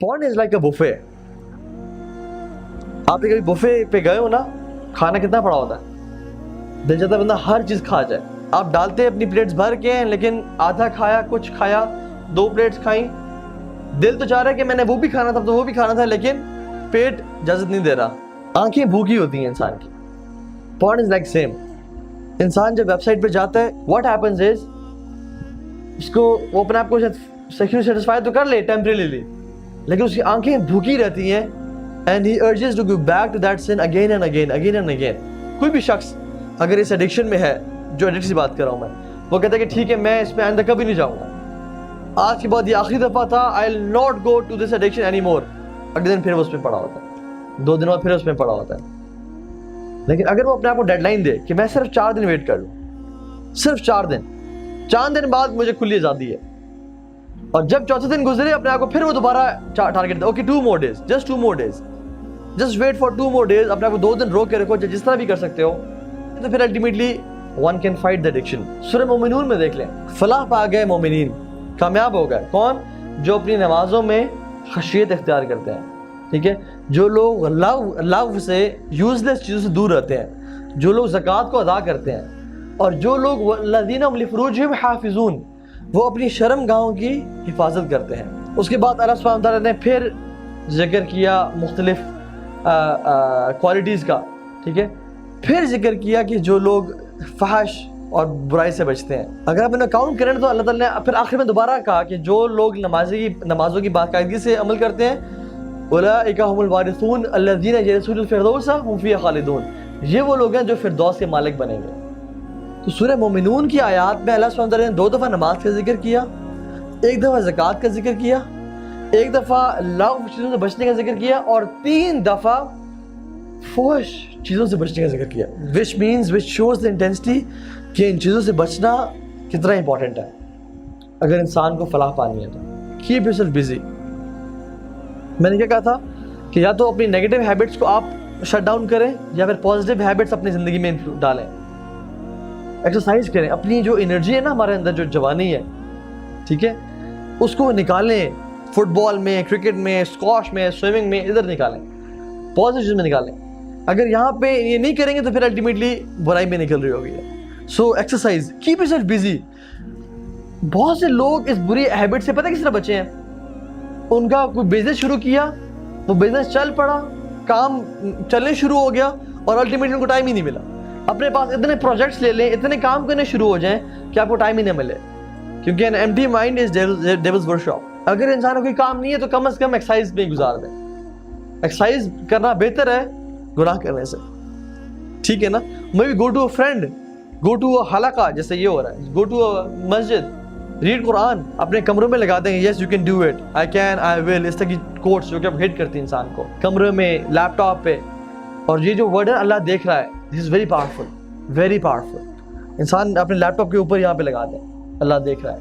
Porn is like a buffet. आपने कभी buffet पे गए हो ना, खाना कितना पड़ा होता है, दिल चाहता है बंदा हर चीज खा जाए। आप डालते हैं अपनी प्लेट्स भर के, लेकिन आधा खाया, कुछ खाया, 2 प्लेट्स खाई, दिल तो चाह रहा है कि मैंने वो भी खाना था तो वो भी खाना था, लेकिन पेट इजाजत नहीं दे रहा। आंखें भूखी होती हैं इंसान की। Porn is like same. इंसान जब वेबसाइट पे जाता है, what happens is उसको वो अपने आप को सेक्सुअली सेटिस्फाई तो कर ले टेम्परेरीली, लेकिन उसकी आंखें भूखी रहती हैं and he urges to go back to that sin again and again, again and again. कोई भी शख्स अगर इस एडिक्शन में है, जो एडिक्ट की बात कर रहा हूँ मैं, वो कहता है कि ठीक है मैं इसमें आइंदा कभी नहीं जाऊँगा, आज के बाद ये आखिरी दफ़ा था, I will not go to this addiction any more. अगले दिन फिर वो उसमें पड़ा होता है, 2 दिन बाद फिर उसमें पड़ा होता है। लेकिन अगर वो अपने आप को डेडलाइन दे कि मैं सिर्फ 4 दिन वेट कर लूँ, सिर्फ 4 दिन बाद मुझे खुली आज़ादी है, और जब चौथे दिन गुजरे अपने आप को फिर वो दोबारा target they, okay 2 more days, just 2 more days, just wait for 2 more days, अपने आप को 2 दिन रोक के रखो, जिस तरह भी कर सकते हो, तो फिर ultimately one can fight the addiction। सूरह मोमिनून में देख लें, फलाह पा गए मोमिनीन, कामयाब हो गए कौन? जो अपनी नमाजों में खशियत इख्तियार करते हैं, ठीक है, जो लोग लव से, यूजलेस चीज़ों से दूर रहते हैं, जो लोग ज़कात को अदा करते हैं, और जो लोग वल्लज़ीना हुम लिफ़ुरूजिहिम हाफ़िज़ून, वो अपनी शर्म गाहों की हिफाजत करते हैं। उसके बाद अल्लाह सुब्हानहू व तआला ने फिर जिक्र किया मुख्तलिफ क्वालिटीज़ का, ठीक है, फिर जिक्र किया कि जो लोग फहश और बुराई से बचते हैं। अगर आप इन्हें काउंट करें तो अल्लाह ताला ने फिर आखिर में दोबारा कहा कि जो लोग नमाजों की बाकायदगी से अमल करते हैं, उलाइका हुमुल वारिसून अल्लज़ीना यरिसूनल फ़िरदौस हुम फ़ीहा खालिदून, ये वो लोग हैं जो फिरदौस के मालिक बनेंगे। तो सूरह मोमिनून की आयत में अल्लाह सुब्हानहू व तआला ने 2 दफ़ा नमाज का जिक्र किया, 1 दफ़ा ज़कात का जिक्र किया, 1 दफ़ा लव चीज़ों से बचने का जिक्र किया, और 3 दफ़ा फहश चीज़ों से बचने का जिक्र किया, विच शोज़ द इंटेंसिटी कि इन चीज़ों से बचना कितना इंपॉर्टेंट है अगर इंसान को फलाह पानी है तो। Keep yourself busy. मैंने क्या कहा था कि या तो अपनी नेगेटिव हैबिट्स को आप शट डाउन करें, या फिर पॉजिटिव हैबिट्स अपनी ज़िंदगी में डालें। एक्सरसाइज करें, अपनी जो एनर्जी है ना हमारे अंदर, जो जवानी है, ठीक है, उसको निकालें, फुटबॉल में, क्रिकेट में, स्क्वॉश में, स्विमिंग में, इधर निकालें, पॉजिटिव में निकालें। अगर यहाँ पे ये नहीं करेंगे तो फिर अल्टीमेटली बुराई में निकल रही होगी। So exercise, keep yourself busy. बहुत से लोग इस बुरी हैबिट से पता किस तरह बचे हैं, उनका कोई बिजनेस शुरू किया, वो बिजनेस चल पड़ा, काम चलने शुरू हो गया, और अल्टीमेटली उनको टाइम ही नहीं मिला। अपने पास इतने प्रोजेक्ट्स ले लें, इतने काम करने शुरू हो जाएं कि आपको टाइम ही नहीं मिले, क्योंकि an empty mind is devils workshop. अगर इंसान को कोई काम नहीं है तो कम से कम एक्सरसाइज में गुजार दें। एक्सरसाइज करना बेहतर है गुनाह करने से, ठीक है ना। Maybe go to a friend, go to a हलका, जैसे ये हो रहा है, गो टू अ मस्जिद, रीड कुरान, अपने कमरों में लगा देंगे, yes you can do it, I can, I will, इस तरह की कोट्स जो कि अब हिट करती है इंसान को, कमरे में, लैपटॉप पे। और ये जो वर्ड है अल्लाह देख रहा है, this is very powerful, very powerful. इंसान अपने लैपटॉप के ऊपर यहाँ पे लगा दे, अल्लाह देख रहा है,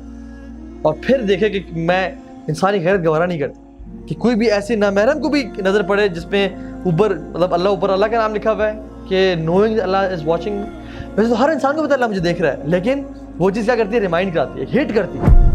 और फिर देखे कि मैं इंसानी गैरत गवारा नहीं करती कि कोई भी ऐसी नामहरम को भी नज़र पड़े जिसमें ऊपर, मतलब अल्लाह का नाम लिखा हुआ है कि नोइंग अल्लाह इज़ वॉचिंग। वैसे तो हर इंसान को पता है अल्लाह मुझे देख रहा है, लेकिन वो चीज़ क्या करती है, रिमाइंड कराती है, हिट करती है।